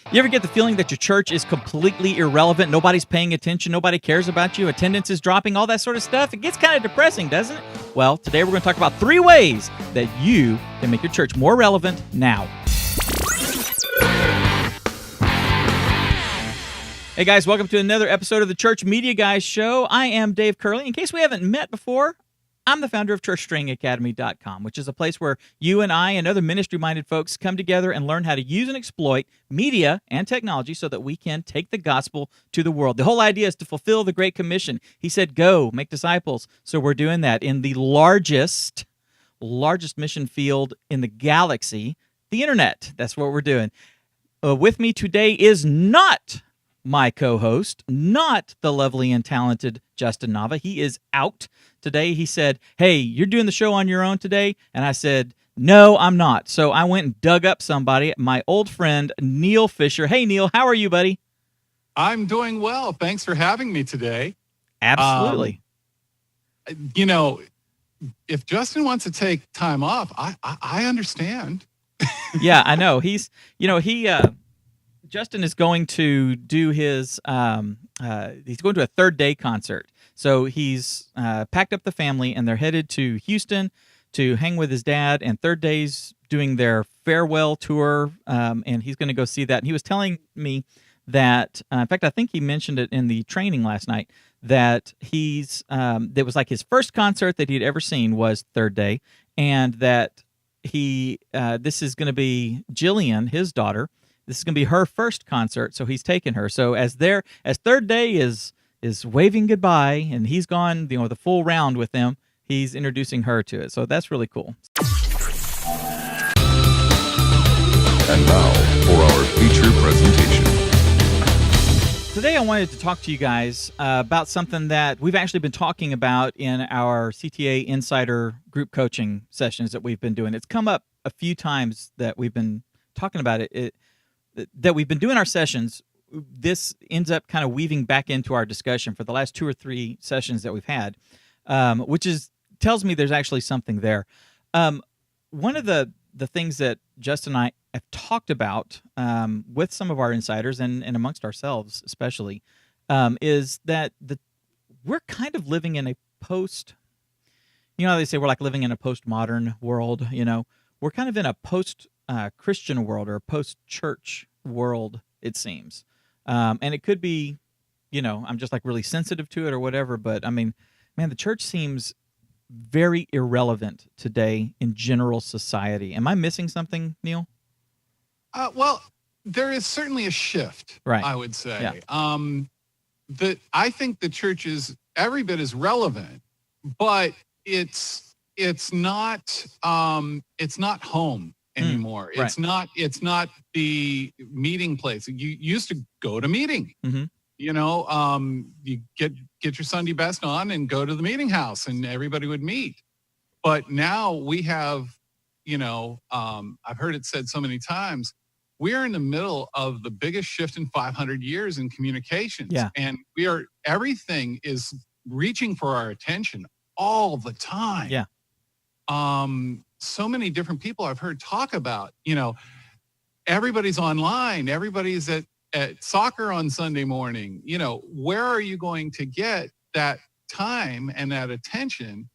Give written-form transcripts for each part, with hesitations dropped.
You ever get the feeling that your church is completely irrelevant? Nobody's paying attention. Nobody cares about you. Attendance is dropping, all that sort of stuff. It gets kind of depressing, doesn't it? Well, today we're going to talk about 3 ways that you can make your church more relevant now. Hey guys, welcome to another episode of the Church Media Guys Show. I am Dave Curley. In case we haven't met before, I'm the founder of ChurchStringAcademy.com, which is a place where you and I and other ministry-minded folks come together and learn how to use and exploit media and technology so that we can take the gospel to the world. The whole idea is to fulfill the Great Commission. He said, go, make disciples. So we're doing that in the largest mission field in the galaxy, the internet. That's what we're doing. With me today is not my co-host, not the lovely and talented Justin Nava. He is out today. He said, hey, you're doing the show on your own today? And I said, no, I'm not. So I went and dug up somebody, my old friend, Neil Fisher. Hey, Neil, how are you, buddy? I'm doing well. Thanks for having me today. Absolutely. If Justin wants to take time off, I understand. Yeah, I know. Justin is going to do his, he's going to a Third Day concert. So he's packed up the family, and they're headed to Houston to hang with his dad, and Third Day's doing their farewell tour, and he's going to go see that. And he was telling me that, in fact, I think he mentioned it in the training last night, that that was like his first concert that he'd ever seen was Third Day, and that this is going to be Jillian, his daughter. This is going to be her first concert, so he's taking her. So as Third Day is waving goodbye, and he's gone, the full round with them, he's introducing her to it. So that's really cool. And now for our feature presentation. Today I wanted to talk to you guys about something that we've actually been talking about in our CTA Insider group coaching sessions that we've been doing. It's come up a few times that we've been talking about it. That we've been doing our sessions. This ends up kind of weaving back into our discussion for the last 2 or 3 sessions that we've had, which tells me there's actually something there. One of the things that Justin and I have talked about with some of our insiders and amongst ourselves especially is that we're kind of living in a post, how they say we're like living in a postmodern world, we're kind of in a post-Christian world or a post-church world, it seems. And it could be, I'm just like really sensitive to it or whatever, but I mean, man, the church seems very irrelevant today in general society. Am I missing something, Neil? Well, there is certainly a shift, right? I would say. Yeah. I think the church is every bit as relevant, but it's not home anymore. Right. It's not the meeting place. You used to go to meeting. Mm-hmm. You get your Sunday best on and go to the meeting house, and everybody would meet. But now we have, I've heard it said so many times, we are in the middle of the biggest shift in 500 years in communications. Yeah. And everything is reaching for our attention all the time. Yeah. So many different people I've heard talk about, everybody's online, everybody's at soccer on Sunday morning. Where are you going to get that time and that attention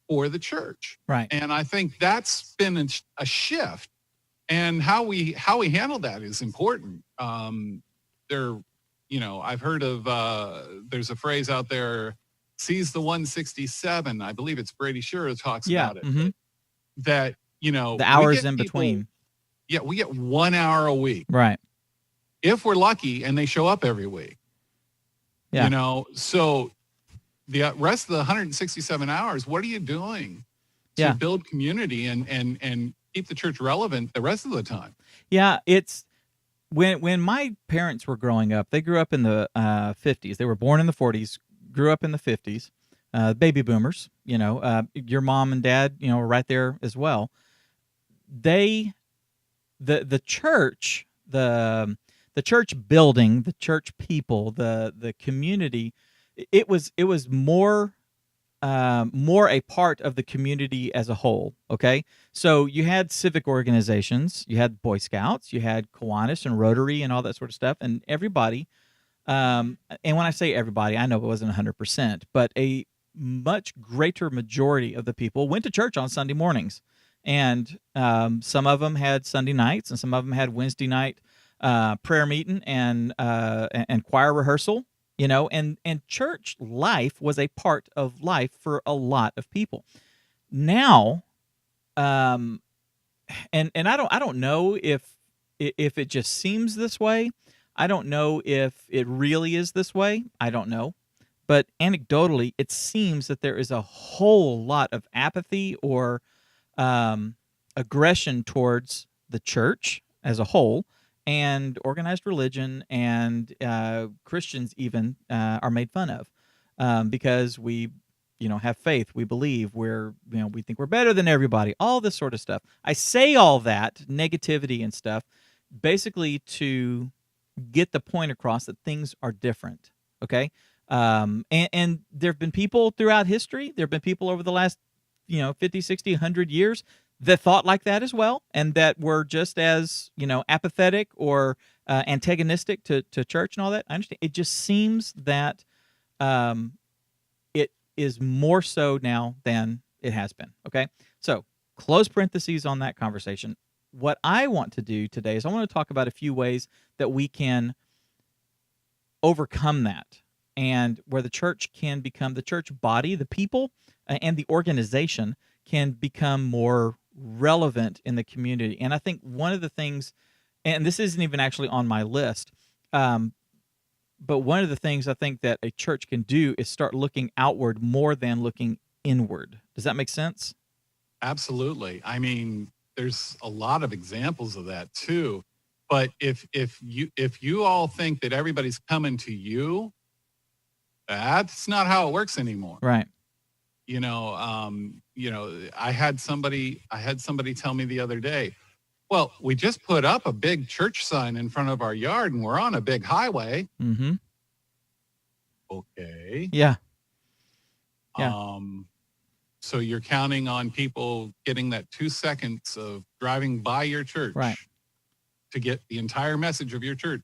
for the church? Right. And I think that's been a shift, and how we handle that is important. I've heard of, there's a phrase out there, seize the 167. I believe it's Brady Shearer who talks about it. Mm-hmm. That, the hours in between. Yeah, we get 1 hour a week. Right. If we're lucky and they show up every week. Yeah. So the rest of the 167 hours, what are you doing to build community and keep the church relevant the rest of the time? Yeah, it's when my parents were growing up, they grew up in the 50s. They were born in the 40s, grew up in the 50s. Baby boomers, your mom and dad, were right there as well. The church, the church building, the church people, the community, it was more more a part of the community as a whole. Okay, so you had civic organizations, you had Boy Scouts, you had Kiwanis and Rotary and all that sort of stuff, and everybody. And when I say everybody, I know it wasn't 100%, but a much greater majority of the people went to church on Sunday mornings, and some of them had Sunday nights, and some of them had Wednesday night prayer meeting and choir rehearsal. And church life was a part of life for a lot of people. Now, and I don't know if it just seems this way. I don't know if it really is this way. I don't know. But anecdotally, it seems that there is a whole lot of apathy or aggression towards the church as a whole, and organized religion, and Christians even are made fun of because we, have faith. We believe we think we're better than everybody. All this sort of stuff. I say all that negativity and stuff basically to get the point across that things are different. Okay. And there have been people throughout history. There have been people over the last, 50, 60, 100 years that thought like that as well, and that were just as, apathetic or antagonistic to church and all that. I understand. It just seems that it is more so now than it has been. Okay. So close parentheses on that conversation. What I want to do today is I want to talk about a few ways that we can overcome that, and where the church can become, the church body, the people, and the organization can become more relevant in the community. And I think one of the things, and this isn't even actually on my list, but one of the things I think that a church can do is start looking outward more than looking inward. Does that make sense? Absolutely. I mean, there's a lot of examples of that too. But if you all think that everybody's coming to you, that's not how it works anymore. Right. I had somebody tell me the other day, well, we just put up a big church sign in front of our yard and we're on a big highway. Mm-hmm. Okay. Yeah. So you're counting on people getting that 2 seconds of driving by your church, right, to get the entire message of your church.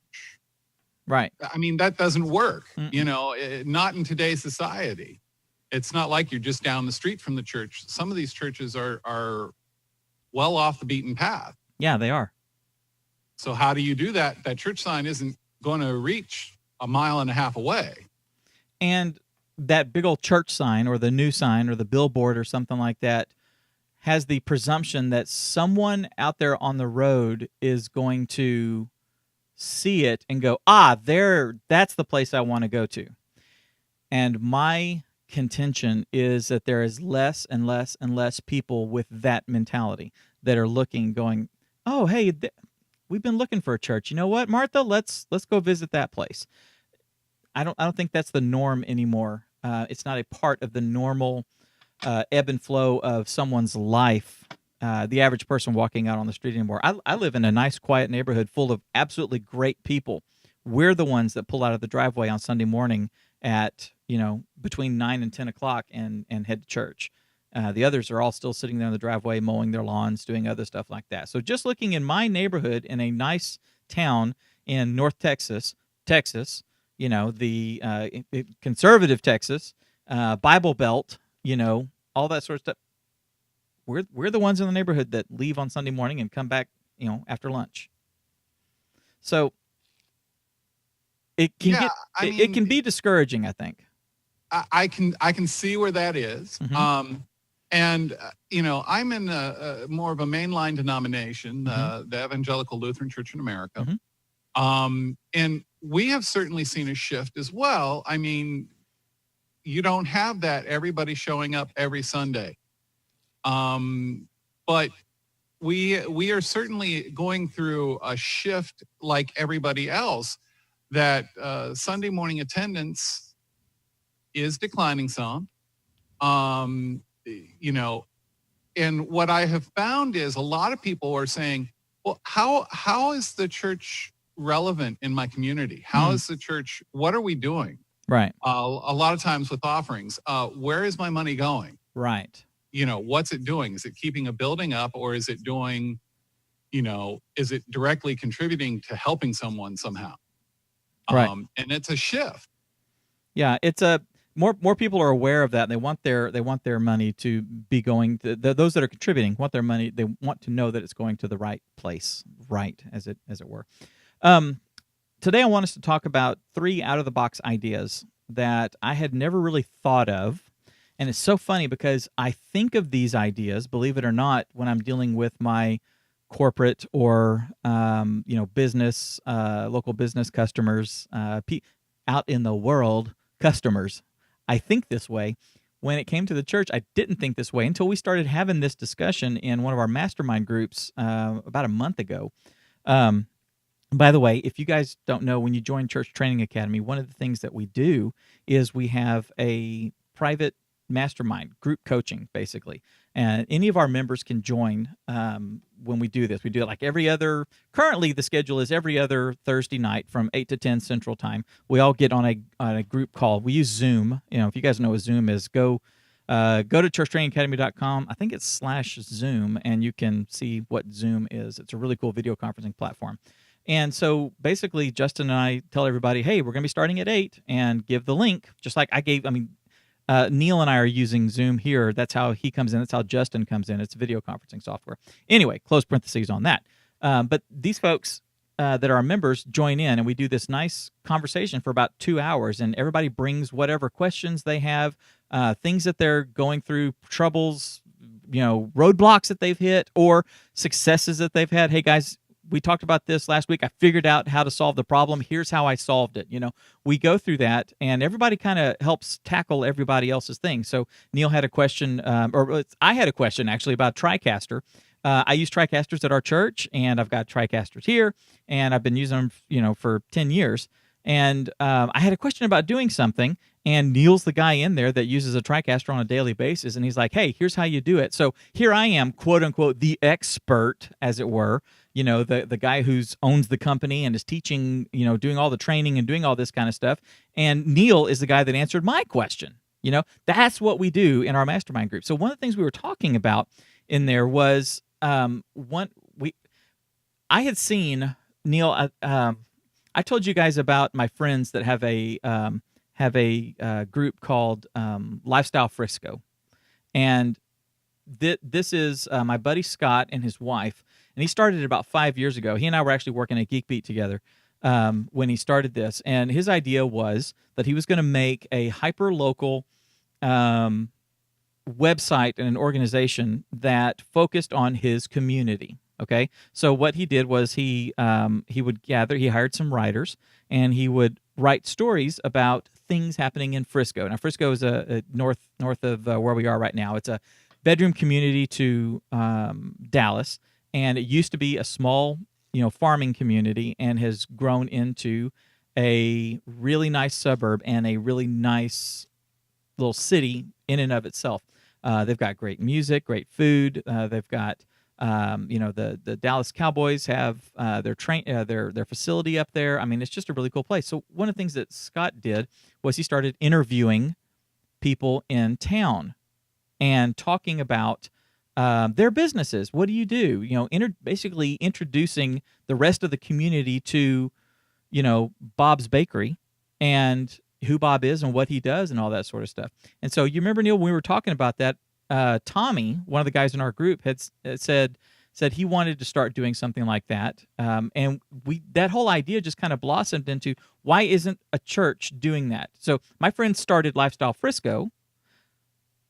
Right. I mean, that doesn't work, not in today's society. It's not like you're just down the street from the church. Some of these churches are well off the beaten path. Yeah, they are. So how do you do that? That church sign isn't going to reach a mile and a half away. And that big old church sign or the new sign or the billboard or something like that has the presumption that someone out there on the road is going to see it and go, that's the place I want to go to. And my contention is that there is less and less and less people with that mentality that are looking, going, oh, hey, we've been looking for a church. You know what, Martha? Let's go visit that place. I don't think that's the norm anymore. It's not a part of the normal ebb and flow of someone's life. The average person walking out on the street anymore. I live in a nice, quiet neighborhood full of absolutely great people. We're the ones that pull out of the driveway on Sunday morning at between 9 and 10 o'clock and head to church. The others are all still sitting there in the driveway, mowing their lawns, doing other stuff like that. So just looking in my neighborhood in a nice town in North Texas, the conservative Texas, Bible Belt, all that sort of stuff. We're the ones in the neighborhood that leave on Sunday morning and come back, after lunch. So it can it can be discouraging, I think. I can see where that is. Mm-hmm. I'm in a more of a mainline denomination, Mm-hmm. the Evangelical Lutheran Church in America. Mm-hmm. And we have certainly seen a shift as well. I mean, you don't have that everybody showing up every Sunday. But we are certainly going through a shift like everybody else, that Sunday morning attendance is declining some. And what I have found is a lot of people are saying, well, how is the church relevant in my community? How is the church, what are we doing? Right. A lot of times with offerings, where is my money going? Right. What's it doing? Is it keeping a building up, or is it doing, is it directly contributing to helping someone somehow? Right. And it's a shift. Yeah, it's a more people are aware of that. And they want their money to be going to those that are contributing want their money. They want to know that it's going to the right place, right, as it were. Today I want us to talk about 3 out of the box ideas that I had never really thought of. And it's so funny because I think of these ideas, believe it or not, when I'm dealing with my corporate or business, local business customers, out in the world customers. I think this way. When it came to the church, I didn't think this way until we started having this discussion in one of our mastermind groups about a month ago. By the way, if you guys don't know, when you join Church Training Academy, one of the things that we do is we have a private mastermind group coaching, basically. And any of our members can join when we do this. We do it like currently the schedule is every other Thursday night from 8 to 10 Central Time. We all get on a group call. We use Zoom. If you guys know what Zoom is, go to churchtrainingacademy.com. I think it's /Zoom, and you can see what Zoom is. It's a really cool video conferencing platform. And so basically, Justin and I tell everybody, hey, we're going to be starting at 8, and give the link, just like Neil and I are using Zoom here. That's how he comes in. That's how Justin comes in. It's video conferencing software. Anyway, close parentheses on that. But these folks that are our members join in, and we do this nice conversation for about 2 hours, and everybody brings whatever questions they have, things that they're going through, troubles, roadblocks that they've hit, or successes that they've had. Hey, guys, we talked about this last week. I figured out how to solve the problem. Here's how I solved it. We go through that, and everybody kind of helps tackle everybody else's thing. So Neil had a question, I had a question actually about TriCaster. I use TriCasters at our church, and I've got TriCasters here, and I've been using them, for 10 years. And I had a question about doing something, and Neil's the guy in there that uses a TriCaster on a daily basis, and he's like, hey, here's how you do it. So here I am, quote unquote, the expert, as it were, the guy who owns the company and is teaching, doing all the training and doing all this kind of stuff. And Neil is the guy that answered my question. That's what we do in our mastermind group. So one of the things we were talking about in there was I had seen Neil. I told you guys about my friends that have a group called Lifestyle Frisco, and this is my buddy Scott and his wife, and he started it about 5 years ago. He and I were actually working at Geek Beat together when he started this, and his idea was that he was going to make a hyper-local website and an organization that focused on his community. Okay, so what he did was he hired some writers, and he would write stories about things happening in Frisco. Now, Frisco is a north of where we are right now. It's a bedroom community to Dallas, and it used to be a small, farming community, and has grown into a really nice suburb and a really nice little city in and of itself. They've got great music, great food. They've got the Dallas Cowboys have their facility up there. I mean, it's just a really cool place. So one of the things that Scott did was he started interviewing people in town and talking about their businesses. What do you do? Basically introducing the rest of the community to, Bob's Bakery and who Bob is and what he does and all that sort of stuff. And so you remember, Neil, when we were talking about that, Tommy, one of the guys in our group, had said he wanted to start doing something like that, and that whole idea just kind of blossomed into, why isn't a church doing that? So my friend started Lifestyle Frisco.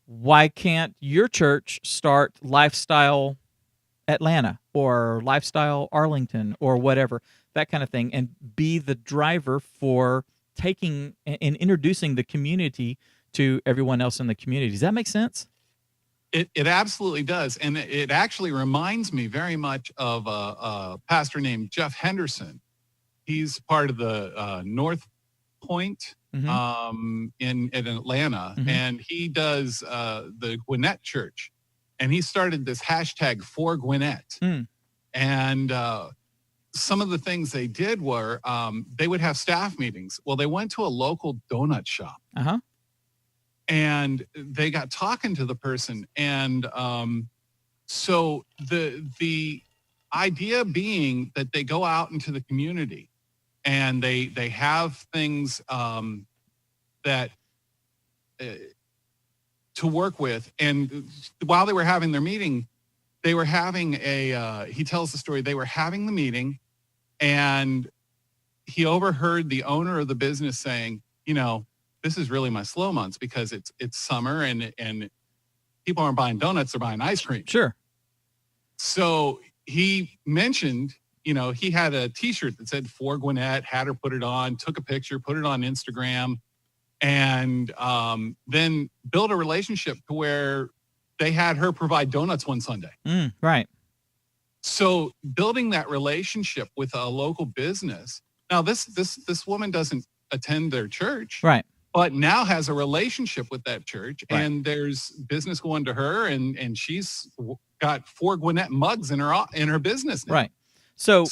Why can't your church start Lifestyle Atlanta or Lifestyle Arlington or whatever, that kind of thing, and be the driver for taking and introducing the community to everyone else in the community? Does that make sense? It absolutely does. And it actually reminds me very much of a pastor named Jeff Henderson. He's part of the North Point in Atlanta, and he does the Gwinnett Church. And he started this hashtag for Gwinnett. And some of the things they did were they would have staff meetings. Well, they went to a local donut shop Uh-huh. and they got talking to the person. And so the idea being that they go out into the community and they have things that to work with. And while they were having their meeting, they were having he tells the story, they were having the meeting and he overheard the owner of the business saying, this is really my slow months because it's summer and people aren't buying donuts, they're buying ice cream. Sure. So he mentioned, he had a t-shirt that said "For Gwinnett," had her put it on, took a picture, put it on Instagram, and then built a relationship to where they had her provide donuts one Sunday. Right. So building that relationship with a local business. Now this woman doesn't attend their church, Right. but now has a relationship with that church, Right. and there's business going to her, and she's got 4 Gwinnett mugs in her business now. Right. So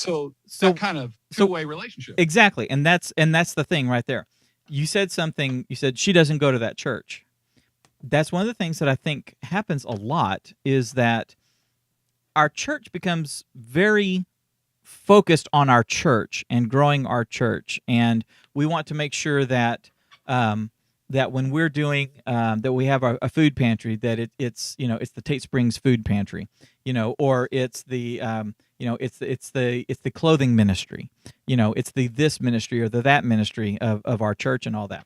that kind of two-way relationship. Exactly. And that's the thing right there. You said she doesn't go to that church. That's one of the things that I think happens a lot is that our church becomes very focused on our church and growing our church, and we want to make sure that that when we're doing that we have a food pantry, that it's it's the Tate Springs food pantry, or it's the it's the clothing ministry, it's the this ministry or the that ministry of our church and all that.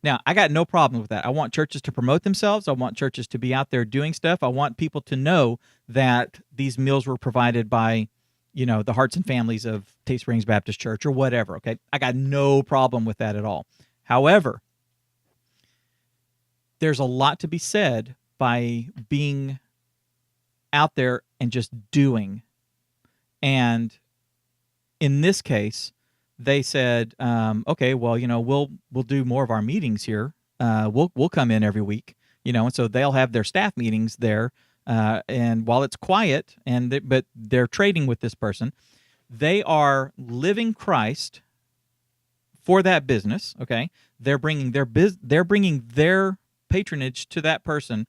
Now, I got no problem with that. I want churches to promote themselves. I want churches to be out there doing stuff. I want people to know that these meals were provided by, the hearts and families of Tate Springs Baptist Church or whatever, okay? I got no problem with that at all. However, there's a lot to be said by being out there and just doing. And in this case, they said, okay, well, we'll do more of our meetings here. We'll come in every week, and so they'll have their staff meetings there. And while it's quiet, but they're trading with this person, they are living Christ for that business. Okay, they're bringing their patronage to that person.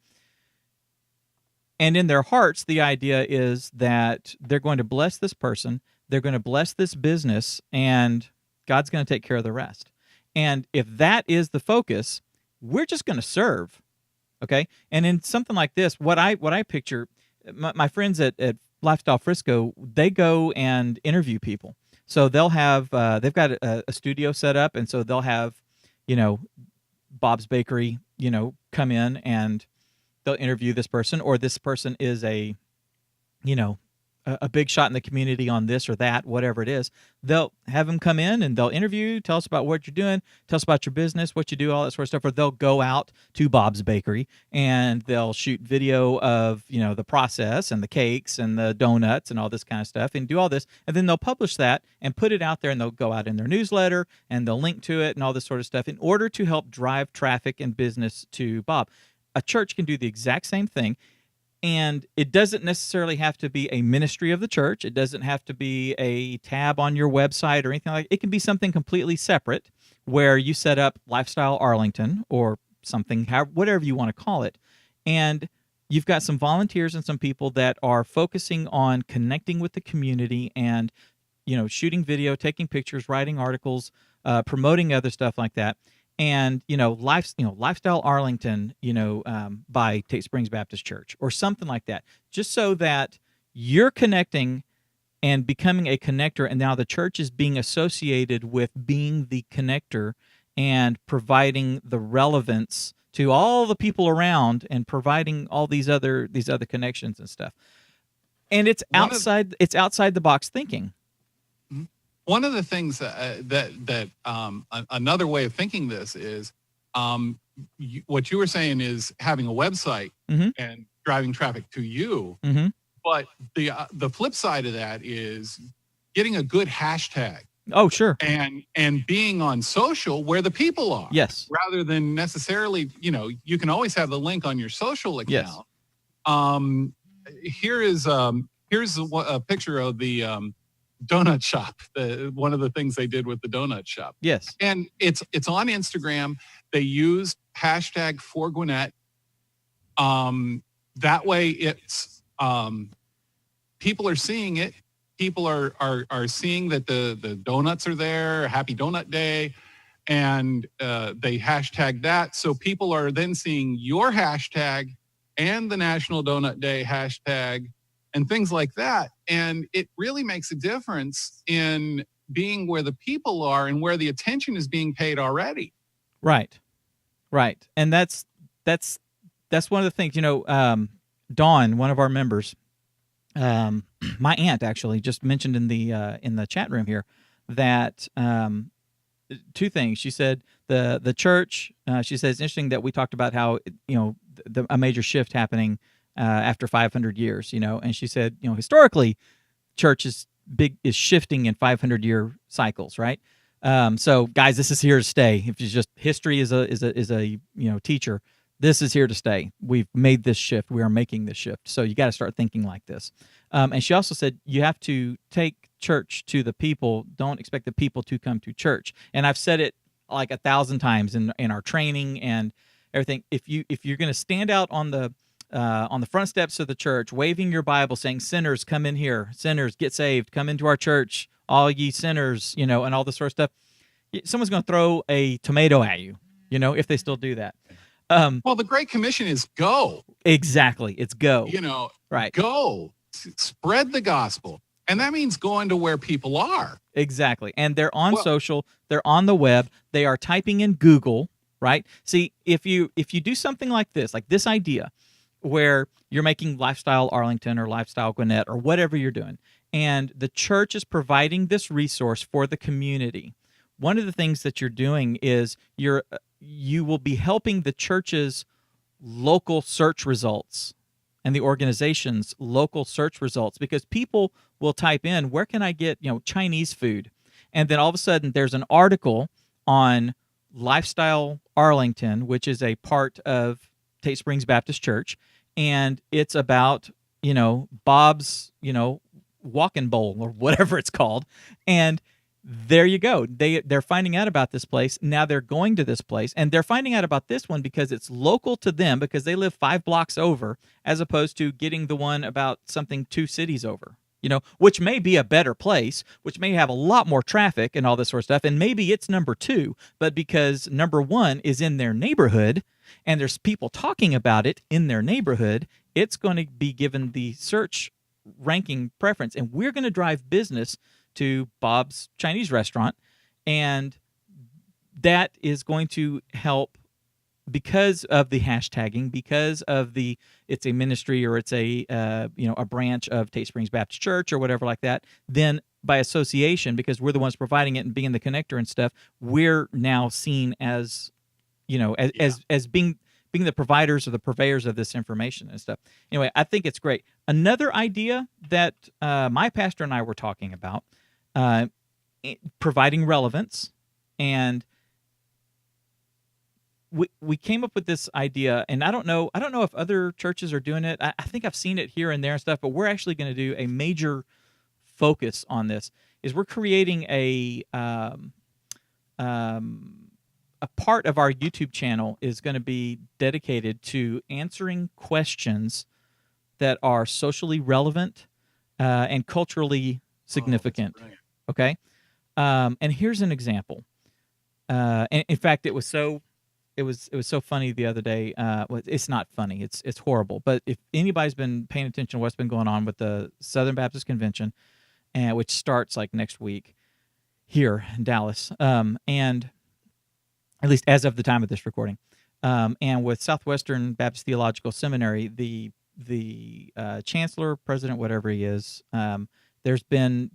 And in their hearts, the idea is that they're going to bless this person, they're going to bless this business, and God's going to take care of the rest. And if that is the focus, we're just going to serve, okay? And in something like this, what I picture, my friends at Lifestyle Frisco, they go and interview people. So they'll have, they've got a studio set up, and so they'll have, Bob's Bakery, come in and they'll interview this person, or this person is a big shot in the community on this or that, whatever it is. They'll have them come in and they'll interview you, tell us about what you're doing, tell us about your business, what you do, all that sort of stuff. Or they'll go out to Bob's Bakery and they'll shoot video of, the process and the cakes and the donuts and all this kind of stuff and do all this. And then they'll publish that and put it out there, and they'll go out in their newsletter and they'll link to it and all this sort of stuff in order to help drive traffic and business to Bob. A church can do the exact same thing. And it doesn't necessarily have to be a ministry of the church. It doesn't have to be a tab on your website or anything like that. It can be something completely separate where you set up Lifestyle Arlington or something, whatever you want to call it. And you've got some volunteers and some people that are focusing on connecting with the community and, shooting video, taking pictures, writing articles, promoting other stuff like that. And Lifestyle Arlington, by Tate Springs Baptist Church or something like that, just so that you're connecting and becoming a connector, and now the church is being associated with being the connector and providing the relevance to all the people around and providing all these other connections and stuff. And it's outside the box thinking. One of the things that another way of thinking this is what you were saying is having a website Mm-hmm. and driving traffic to you. Mm-hmm. But the flip side of that is getting a good hashtag. Oh, sure. And being on social where the people are. Yes. Rather than necessarily, you can always have the link on your social account. Yes. Here's a picture of the donut shop. One of the things they did with the donut shop. Yes. And it's on Instagram. They used hashtag for Gwinnett. That way it's people are seeing it. People are seeing that the donuts are there. Happy Donut Day. And they hashtag that. So people are then seeing your hashtag and the National Donut Day hashtag and things like that. And it really makes a difference in being where the people are and where the attention is being paid already. Right. And that's one of the things, Dawn, one of our members, my aunt actually just mentioned in the chat room here that, two things. She said the church. She says it's interesting that we talked about how a major shift happening after 500 years. And she said historically, church is shifting in 500-year cycles, right? So guys, this is here to stay. If it's just history is a teacher, this is here to stay. We've made this shift. We are making this shift. So you got to start thinking like this. And she also said you have to take church to the people. Don't expect the people to come to church. And I've said it like 1,000 times in our training and everything. If you're going to stand out on the front steps of the church, waving your Bible, saying, "Sinners, come in here. Sinners, get saved. Come into our church, all ye sinners," and all this sort of stuff. Someone's going to throw a tomato at you, if they still do that. Well, the Great Commission is go. Exactly. It's go. Right. Go. Spread the gospel. And that means going to where people are. Exactly. And they're on social, they're on the web, they are typing in Google, right? See, if you do something like this idea where you're making Lifestyle Arlington or Lifestyle Gwinnett or whatever you're doing, and the church is providing this resource for the community, one of the things that you're doing is you will be helping the church's local search results and the organization's local search results, because people will type in, where can I get, Chinese food? And then all of a sudden there's an article on Lifestyle Arlington, which is a part of Tate Springs Baptist Church, and it's about, Bob's, Walking Bowl or whatever it's called. And there you go. They're finding out about this place. Now they're going to this place, and they're finding out about this one because it's local to them, because they live 5 blocks over, as opposed to getting the one about something 2 cities over, which may be a better place, which may have a lot more traffic and all this sort of stuff. And maybe it's number 2, but because number 1 is in their neighborhood and there's people talking about it in their neighborhood, it's going to be given the search ranking preference. And we're going to drive business to Bob's Chinese restaurant, and that is going to help because of the hashtagging, because of it's a ministry or it's a branch of Tate Springs Baptist Church or whatever like that. Then by association, because we're the ones providing it and being the connector and stuff, we're now seen as as being the providers or the purveyors of this information and stuff. Anyway, I think it's great. Another idea that my pastor and I were talking about, providing relevance, and we came up with this idea, and I don't know if other churches are doing it. I think I've seen it here and there and stuff, but we're actually going to do a major focus on this. Is we're creating a part of our YouTube channel is going to be dedicated to answering questions that are socially relevant and culturally significant. Okay, and here's an example. And in fact, it was so funny the other day. It's not funny. It's horrible. But if anybody's been paying attention to what's been going on with the Southern Baptist Convention, which starts like next week here in Dallas, and at least as of the time of this recording, and with Southwestern Baptist Theological Seminary, the chancellor, president, whatever he is, there's been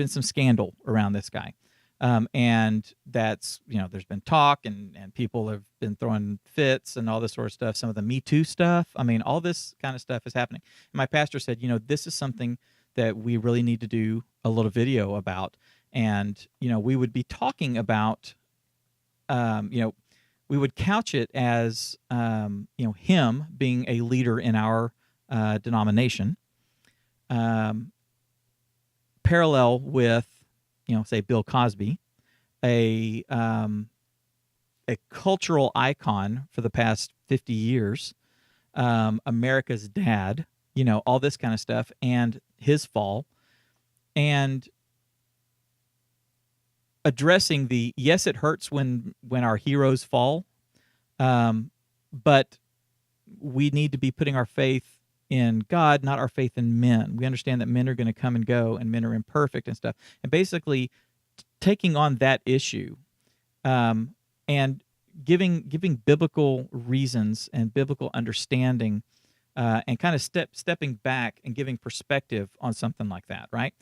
some scandal around this guy. And that's, there's been talk and people have been throwing fits and all this sort of stuff. Some of the Me Too stuff. I mean, all this kind of stuff is happening. And my pastor said, this is something that we really need to do a little video about. And, we would be talking about, we would couch it as, him being a leader in our denomination, parallel with, say Bill Cosby, a cultural icon for the past 50 years, America's dad, all this kind of stuff, and his fall, and addressing the, yes, it hurts when our heroes fall, but we need to be putting our faith in God, not our faith in men. We understand that men are going to come and go, and men are imperfect and stuff, and basically taking on that issue, and giving biblical reasons and biblical understanding, and kind of stepping back and giving perspective on something like that, right?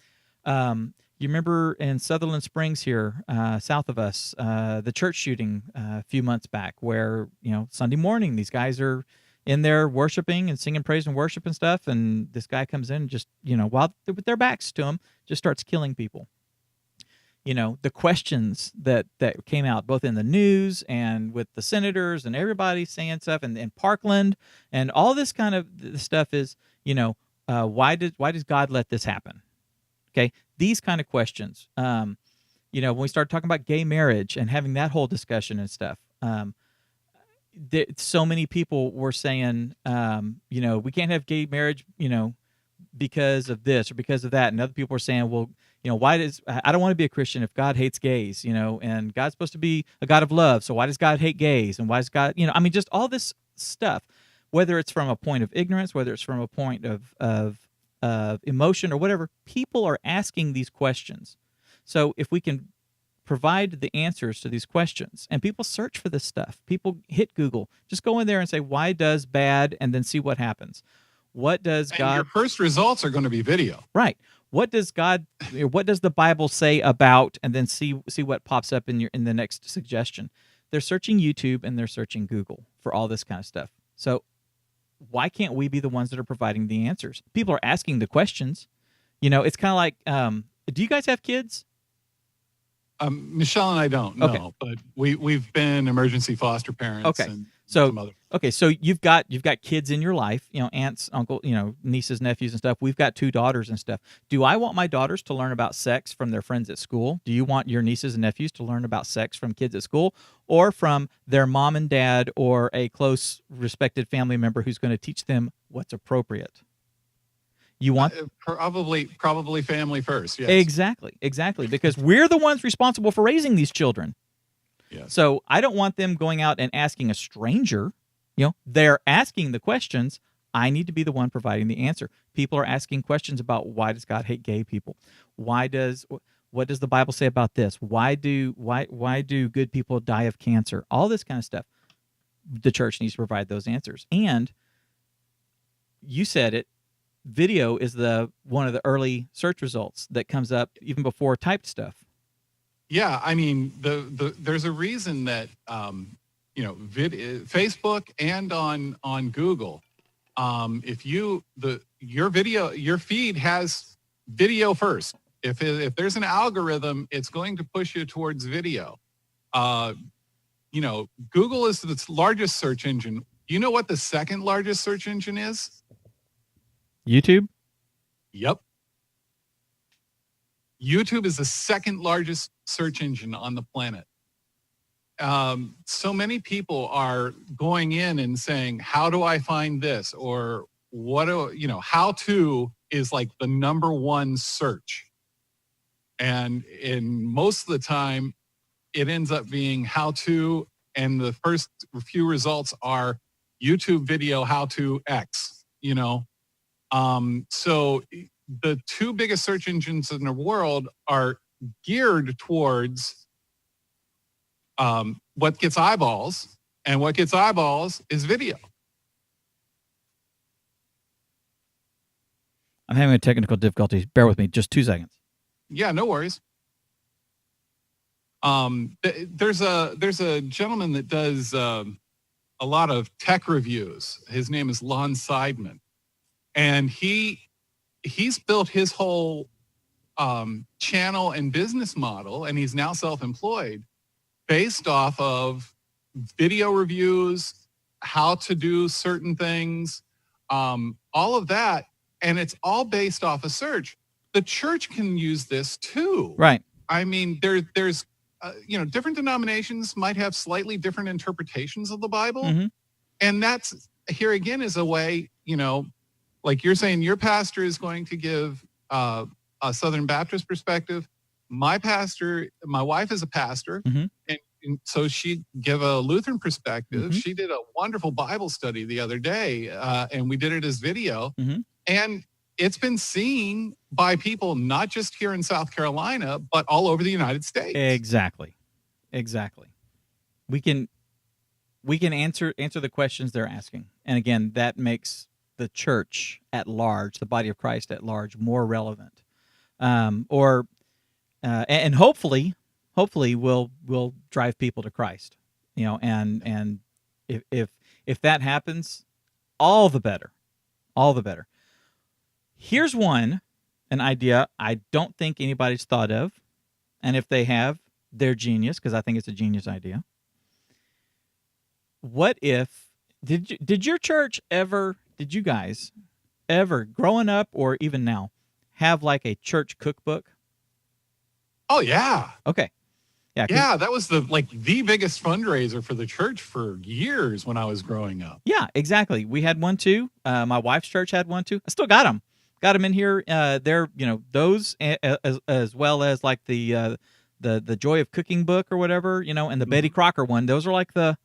You remember in Sutherland Springs here, south of us, the church shooting a few months back, where Sunday morning these guys are in there worshiping and singing praise and worship and stuff, and this guy comes in and just while with their backs to him, just starts killing people. The questions that came out both in the news and with the senators and everybody saying stuff, and Parkland and all this kind of stuff is, why does God let this happen? Okay, these kind of questions. When we started talking about gay marriage and having that whole discussion and stuff, so many people were saying, we can't have gay marriage, because of this or because of that, and other people were saying, well, I don't want to be a Christian if God hates gays, and God's supposed to be a God of love, so why does God hate gays, and why does God, just all this stuff, whether it's from a point of ignorance, whether it's from a point of emotion or whatever, people are asking these questions. So if we can provide the answers to these questions, and people search for this stuff, people hit Google, just go in there and say, why does bad, and then see what happens. What does God? Your first results are going to be video, right? What does the Bible say about, and then see what pops up in the next suggestion. They're searching YouTube and they're searching Google for all this kind of stuff. So why can't we be the ones that are providing the answers? People are asking the questions. It's kind of like, do you guys have kids? Michelle and I don't know, okay. But we've been emergency foster parents. Okay. And so some other. Okay, so you've got kids in your life, aunts, uncle, nieces, nephews and stuff. We've got 2 daughters and stuff. Do I want my daughters to learn about sex from their friends at school? Do you want your nieces and nephews to learn about sex from kids at school, or from their mom and dad, or a close respected family member who's going to teach them what's appropriate? You want probably family first. Yes. Exactly, because we're the ones responsible for raising these children. Yes. So I don't want them going out and asking a stranger. They're asking the questions. I need to be the one providing the answer. People are asking questions about, why does God hate gay people? What does the Bible say about this? Why do good people die of cancer? All this kind of stuff. The church needs to provide those answers. And you said it, video is one of the early search results that comes up even before typed stuff. Yeah, I mean, there's a reason that Facebook and on Google, if your feed has video first. If there's an algorithm, it's going to push you towards video. Google is the largest search engine. You know what the second largest search engine is? YouTube? Yep. YouTube is the second largest search engine on the planet. So many people are going in and saying, how do I find this? Or how to is like the number one search. And in most of the time, it ends up being how to, and the first few results are YouTube video, how to X, So the 2 biggest search engines in the world are geared towards what gets eyeballs, and what gets eyeballs is video. I'm having a technical difficulty. Bear with me just 2 seconds. Yeah, no worries. There's a gentleman that does a lot of tech reviews. His name is Lon Seidman, and he's built his whole channel and business model, and he's now self-employed, based off of video reviews, how to do certain things, all of that. And it's all based off of search. the church can use this too. Right. I mean, there's different denominations might have slightly different interpretations of the Bible. Mm-hmm. And that's, here again, is a way, like you're saying, your pastor is going to give a Southern Baptist perspective. My wife is a pastor, Mm-hmm. and so she give a Lutheran perspective. Mm-hmm. She did a wonderful Bible study the other day, and we did it as video. Mm-hmm. And it's been seen by people not just here in South Carolina, but all over the United States. Exactly. We can answer the questions they're asking, and again, that makes the church at large, the body of Christ at large, more relevant, and hopefully will drive people to Christ. And if that happens, all the better. Here's an idea I don't think anybody's thought of, and if they have, they're genius, because I think it's a genius idea. What if did your church ever? Did you guys ever, growing up or even now, have like a church cookbook? Oh yeah. Okay. Yeah, that was the biggest fundraiser for the church for years when I was growing up. Yeah, exactly. We had one too. My wife's church had one too. I still got them. Got them in here. They're those as well as like the Joy of Cooking book or whatever, and the Betty Crocker one. Those are like the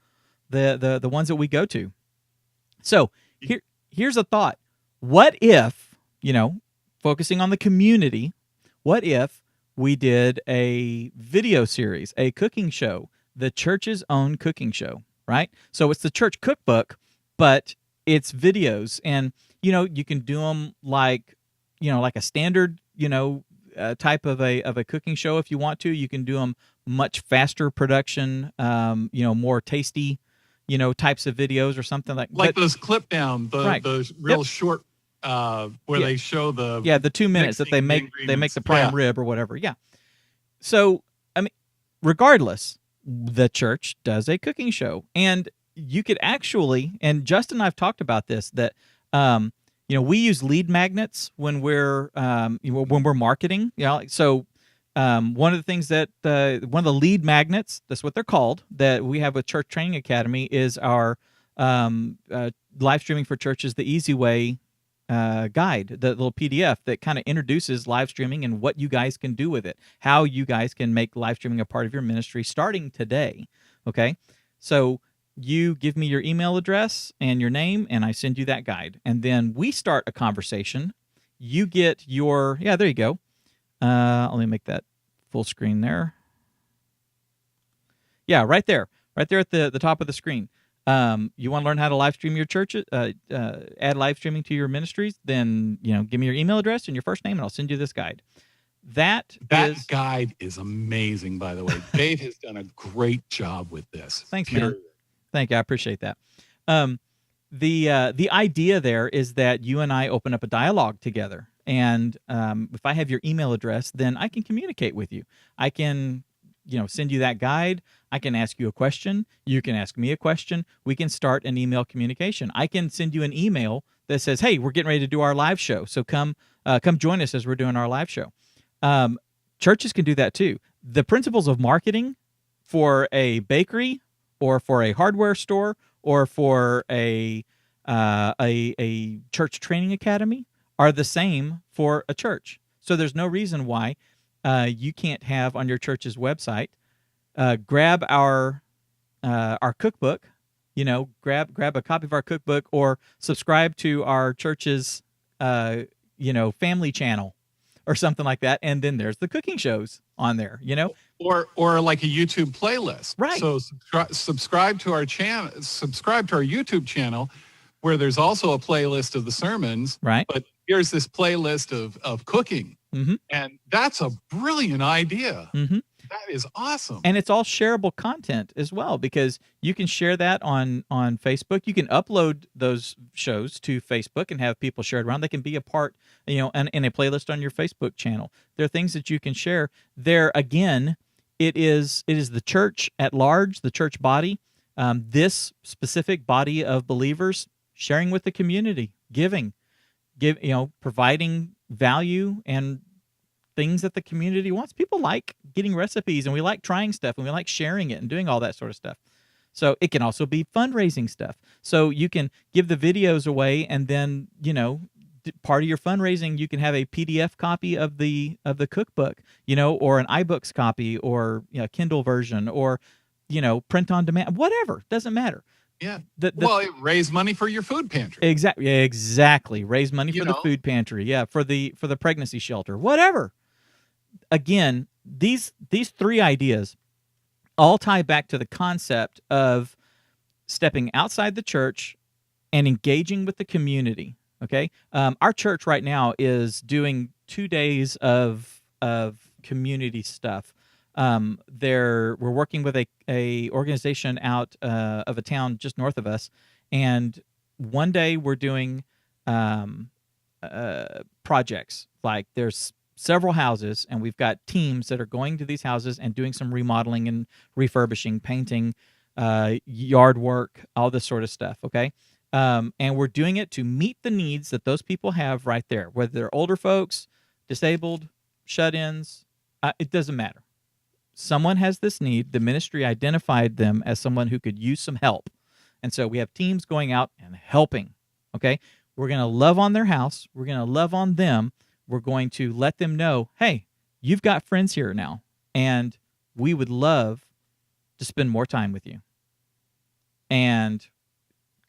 ones that we go to. So here's a thought. What if, focusing on the community, what if we did a video series, a cooking show, the church's own cooking show, right? So it's the church cookbook, but it's videos, and you can do them like a standard type of a cooking show if you want to. You can do them much faster production, more tasty, types of videos or something like those clip down, the real short where they show the 2 minutes that they make the prime rib or whatever. Yeah. So I mean, regardless, the church does a cooking show, and you could actually, and Justin and I've talked about this, that we use lead magnets when we're marketing. So one of the things that one of the lead magnets, that's what they're called, that we have with Church Training Academy is our live streaming for churches the easy way guide, the little PDF that kind of introduces live streaming and what you guys can do with it, how you guys can make live streaming a part of your ministry starting today. Okay, so you give me your email address and your name, and I send you that guide, and then we start a conversation. You get your there you go. Let me make that full screen there. Yeah, right there at the top of the screen. You want to learn how to live stream your church, add live streaming to your ministries, then give me your email address and your first name, and I'll send you this guide. That guide is amazing, by the way. Dave has done a great job with this. Thanks, man. Thank you. I appreciate that. The idea there is that you and I open up a dialogue together, and if I have your email address, then I can communicate with you. I can send you that guide. I can ask you a question. You can ask me a question. We can start an email communication. I can send you an email that says, "Hey, we're getting ready to do our live show, so come join us as we're doing our live show." Churches can do that too. The principles of marketing for a bakery, or for a hardware store, or for a church training academy are the same for a church. So there's no reason why you can't have on your church's website, grab our cookbook, grab a copy of our cookbook, or subscribe to our church's family channel or something like that, and then there's the cooking shows on there, or like a YouTube playlist. Right. So subscribe to our channel, subscribe to our YouTube channel, where there's also a playlist of the sermons. Right. But here's this playlist of cooking. Mm-hmm. And that's a brilliant idea. Mm-hmm. That is awesome. And it's all shareable content as well, because you can share that on Facebook. You can upload those shows to Facebook and have people share it around. They can be a part, in a playlist on your Facebook channel. There are things that you can share. There, again, it is the church at large, the church body, this specific body of believers sharing with the community, providing value and things that the community wants. People like getting recipes, and we like trying stuff, and we like sharing it and doing all that sort of stuff. So it can also be fundraising stuff. So you can give the videos away, and then, part of your fundraising, you can have a PDF copy of the cookbook, or an iBooks copy, or Kindle version, or print on demand, whatever. Doesn't matter. Yeah. Well, raise money for your food pantry. Exactly. Raise money for the food pantry. Yeah, for the pregnancy shelter. Whatever. Again, these three ideas all tie back to the concept of stepping outside the church and engaging with the community. Okay, our church right now is doing 2 days of community stuff. We're working with a organization out of a town just north of us, and one day we're doing projects. Like, there's several houses, and we've got teams that are going to these houses and doing some remodeling and refurbishing, painting, yard work, all this sort of stuff. Okay. And we're doing it to meet the needs that those people have right there, whether they're older folks, disabled, shut-ins, it doesn't matter. Someone has this need. The ministry identified them as someone who could use some help. And so we have teams going out and helping, okay? We're going to love on their house. We're going to love on them. We're going to let them know, hey, you've got friends here now, and we would love to spend more time with you. And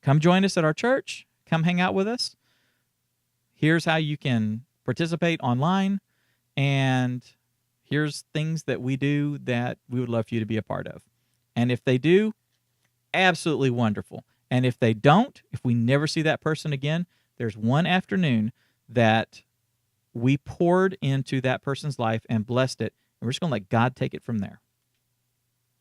come join us at our church. Come hang out with us. Here's how you can participate online, and here's things that we do that we would love for you to be a part of. And if they do, absolutely wonderful. And if they don't, if we never see that person again, there's one afternoon that we poured into that person's life and blessed it, and we're just going to let God take it from there.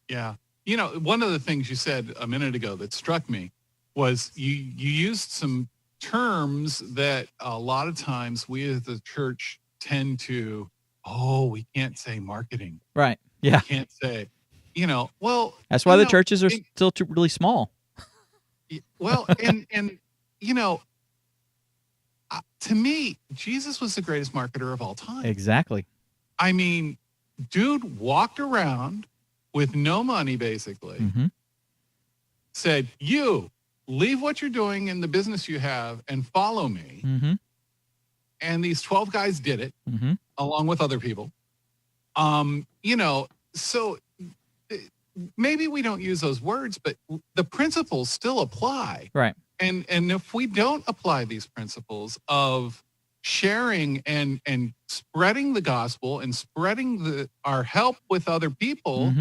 Yeah. One of the things you said a minute ago that struck me was you used some terms that a lot of times we as the church tend to, we can't say marketing. Right. Yeah. We can't say, That's why the churches are still really small. Well, and to me, Jesus was the greatest marketer of all time. Exactly. I mean, dude walked around with no money, basically, said, you leave what you're doing in the business you have and follow me. And these 12 guys did it along with other people. So maybe we don't use those words, but the principles still apply. Right. And if we don't apply these principles of sharing and spreading the gospel and spreading our help with other people,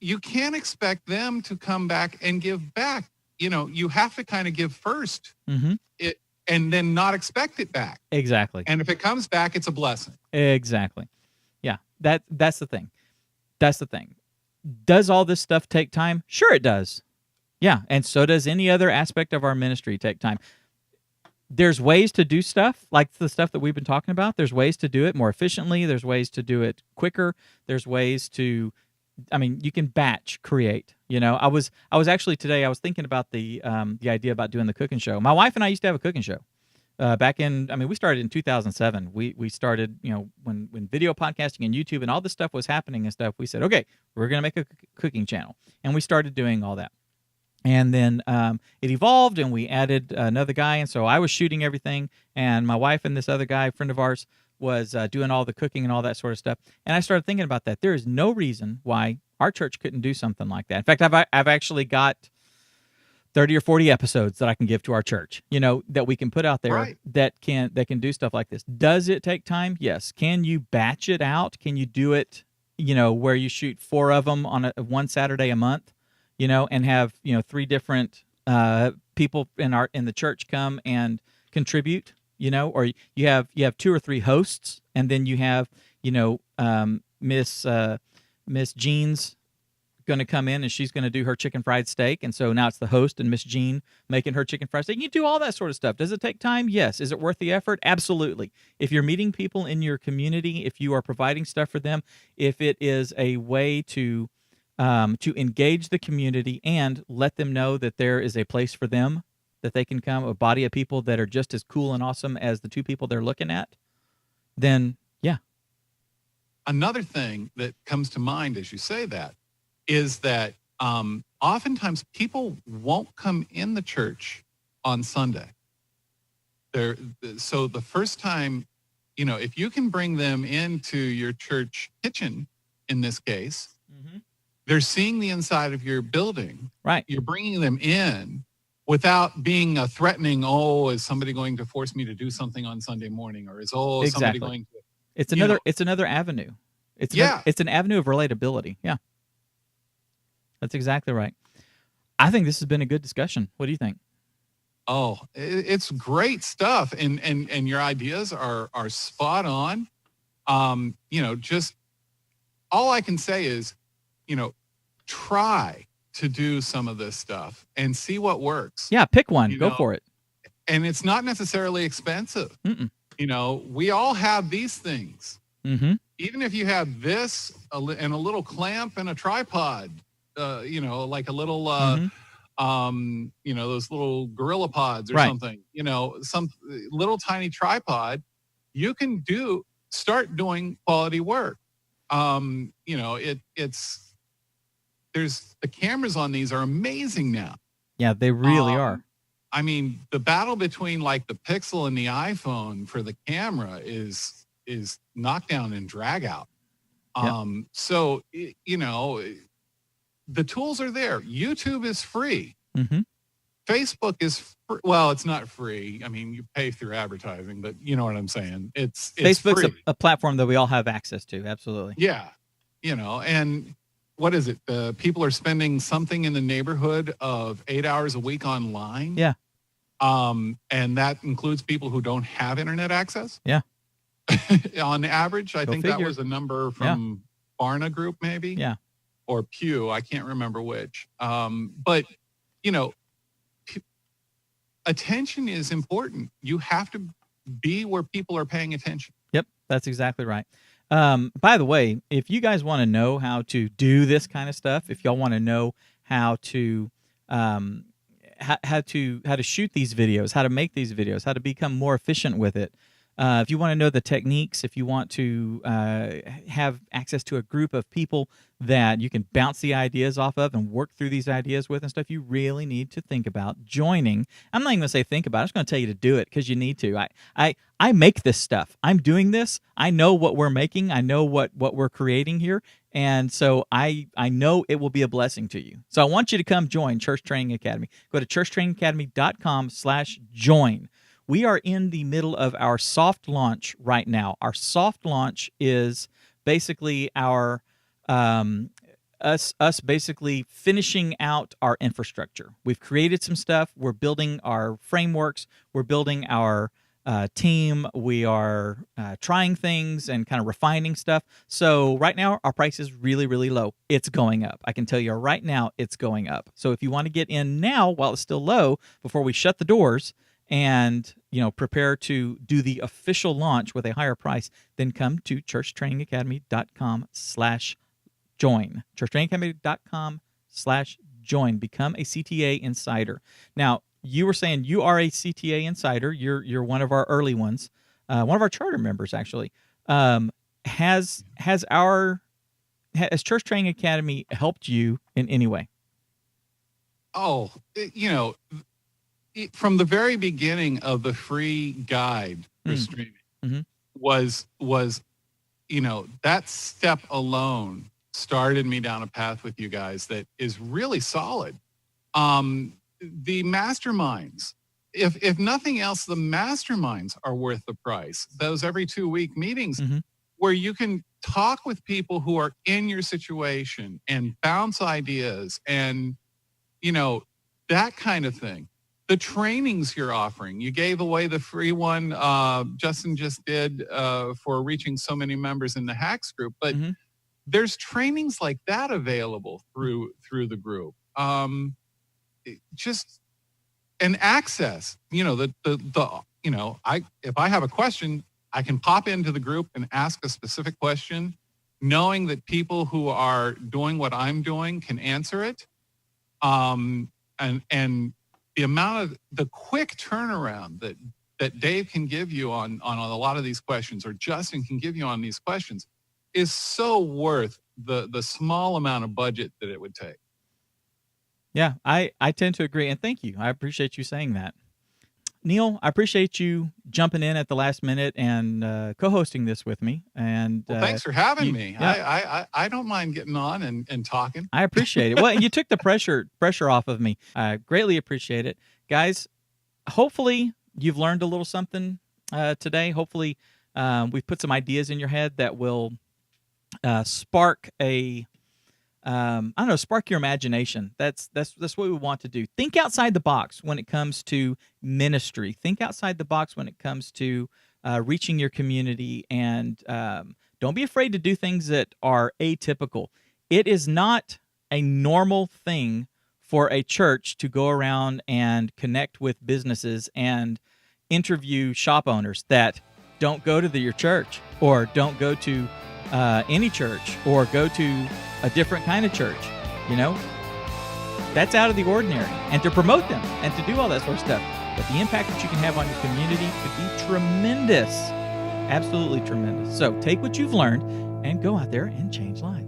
you can't expect them to come back and give back. You have to kind of give first and then not expect it back. Exactly. And if it comes back, it's a blessing. Exactly. Yeah, that's the thing. That's the thing. Does all this stuff take time? Sure it does. Yeah, and so does any other aspect of our ministry take time. There's ways to do stuff, like the stuff that we've been talking about. There's ways to do it more efficiently. There's ways to do it quicker. There's ways to, you can batch create. I was actually today, I was thinking about the idea about doing the cooking show. My wife and I used to have a cooking show. Back in, we started in 2007. We started, when video podcasting and YouTube and all this stuff was happening and stuff, we said, okay, we're going to make a cooking channel. And we started doing all that. And then it evolved, and we added another guy. And so I was shooting everything, and my wife and this other guy, a friend of ours, was doing all the cooking and all that sort of stuff. And I started thinking about that. There is no reason why our church couldn't do something like that. In fact, I've actually got 30 or 40 episodes that I can give to our church, that we can put out there that can do stuff like this. Does it take time? Yes. Can you batch it out? Can you do it, where you shoot 4 of them on one Saturday a month, and have, 3 different people in the church come and contribute, or you have 2 or 3 hosts, and then you have, Miss Jean's going to come in, and she's going to do her chicken fried steak. And so now it's the host and Miss Jean making her chicken fried steak. You do all that sort of stuff. Does it take time? Yes. Is it worth the effort? Absolutely. If you're meeting people in your community, if you are providing stuff for them, if it is a way to engage the community and let them know that there is a place for them, that they can come, a body of people that are just as cool and awesome as the 2 people they're looking at, then yeah. Another thing that comes to mind as you say that is that oftentimes people won't come in the church on Sunday. So the first time, if you can bring them into your church kitchen, in this case, they're seeing the inside of your building. Right. You're bringing them in without being a threatening, is somebody going to force me to do something on Sunday morning? Or is, somebody going to... It's another avenue. It's an avenue of relatability. Yeah. That's exactly right. I think this has been a good discussion. What do you think? Oh, it's great stuff. And your ideas are spot on. Just all I can say is, try to do some of this stuff and see what works. Yeah. Pick one. Go for it. And it's not necessarily expensive. Mm-mm. We all have these things. Mm-hmm. Even if you have this and a little clamp and a tripod, like a little, those little Gorilla Pods or something, some little tiny tripod, you can start doing quality work. The cameras on these are amazing now. Yeah, they really are. I mean, the battle between like the Pixel and the iPhone for the camera is knockdown and drag out. So, the tools are there. YouTube is free. Mm-hmm. Facebook is well, it's not free. I mean, you pay through advertising, but you know what I'm saying. It's Facebook's free. a platform that we all have access to. Absolutely. Yeah. And what is it? People are spending something in the neighborhood of 8 hours a week online. Yeah. And that includes people who don't have internet access. Yeah. On average, I think that figure. was a number from Barna Group, maybe. Yeah. Or Pew. I can't remember which. But, attention is important. You have to be where people are paying attention. Yep. That's exactly right. By the way, if you guys want to know how to do this kind of stuff, if y'all want to know how to how to shoot these videos, how to make these videos, how to become more efficient with it, if you want to know the techniques, if you want to have access to a group of people that you can bounce the ideas off of and work through these ideas with and stuff, you really need to think about joining. I'm not even going to say think about it. I'm just going to tell you to do it because you need to. I make this stuff. I'm doing this. I know what we're making. I know what we're creating here. And so I know it will be a blessing to you. So I want you to come join Church Training Academy. Go to churchtrainingacademy.com/join. We are in the middle of our soft launch right now. Our soft launch is basically our us basically finishing out our infrastructure. We've created some stuff. We're building our frameworks. We're building our team. We are trying things and kind of refining stuff. So right now, our price is really, really low. It's going up. I can tell you right now, it's going up. So if you want to get in now while it's still low, before we shut the doors, and prepare to do the official launch with a higher price, then come to churchtrainingacademy.com/join. churchtrainingacademy.com/join. Become a CTA Insider. Now, you were saying you are a CTA Insider. You're one of our early ones, one of our charter members actually. Has Church Training Academy helped you in any way? Oh, from the very beginning of the free guide for streaming was that step alone started me down a path with you guys that is really solid. The masterminds, if nothing else, the masterminds are worth the price. Those every 2-week meetings where you can talk with people who are in your situation and bounce ideas and, that kind of thing. The trainings you're offering, you gave away the free one Justin just did for reaching so many members in the Hacks group, but there's trainings like that available through the group. Just an access, if I have a question, I can pop into the group and ask a specific question, knowing that people who are doing what I'm doing can answer it. And the quick turnaround that that Dave can give you on a lot of these questions, or Justin can give you on these questions, is so worth the small amount of budget that it would take. Yeah, I tend to agree, and thank you. I appreciate you saying that. Neil, I appreciate you jumping in at the last minute and co-hosting this with me. And well, thanks for having me. Yeah. I don't mind getting on and talking. I appreciate it. Well, you took the pressure off of me. I greatly appreciate it. Guys, hopefully you've learned a little something today. Hopefully we've put some ideas in your head that will spark spark your imagination. That's what we want to do. Think outside the box when it comes to ministry. Think outside the box when it comes to reaching your community, and don't be afraid to do things that are atypical. It is not a normal thing for a church to go around and connect with businesses and interview shop owners that don't go to your church, or don't go to any church, or go to a different kind of church. That's out of the ordinary. And to promote them and to do all that sort of stuff. But the impact that you can have on your community could be tremendous. Absolutely tremendous. So take what you've learned and go out there and change lives.